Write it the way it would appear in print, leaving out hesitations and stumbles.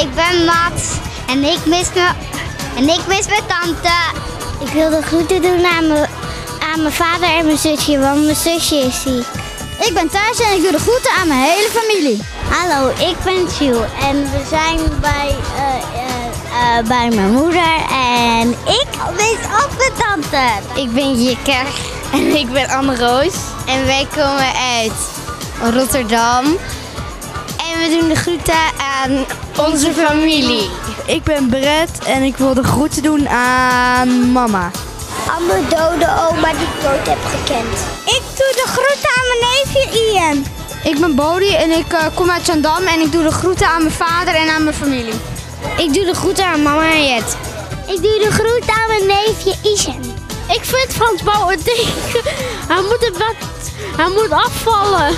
Ik ben Mats en ik mis mijn tante. Ik wil de groeten doen aan mijn vader en mijn zusje, want mijn zusje is ziek. Ik ben Thijs en ik doe de groeten aan mijn hele familie. Hallo, ik ben Jules en we zijn bij mijn moeder en ik mis ook mijn tante. Ik ben Jikker en ik ben Anne-Roos en wij komen uit Rotterdam. En we doen de groeten aan onze familie. Ik ben Brett en ik wil de groeten doen aan mama. Aan mijn dode oma die ik nooit heb gekend. Ik doe de groeten aan mijn neefje Ian. Ik ben Bodie en ik kom uit Zandam en ik doe de groeten aan mijn vader en aan mijn familie. Ik doe de groeten aan mama en Jet. Ik doe de groeten aan mijn neefje Isen. Ik vind Frans Bouw een ding. Hij moet afvallen.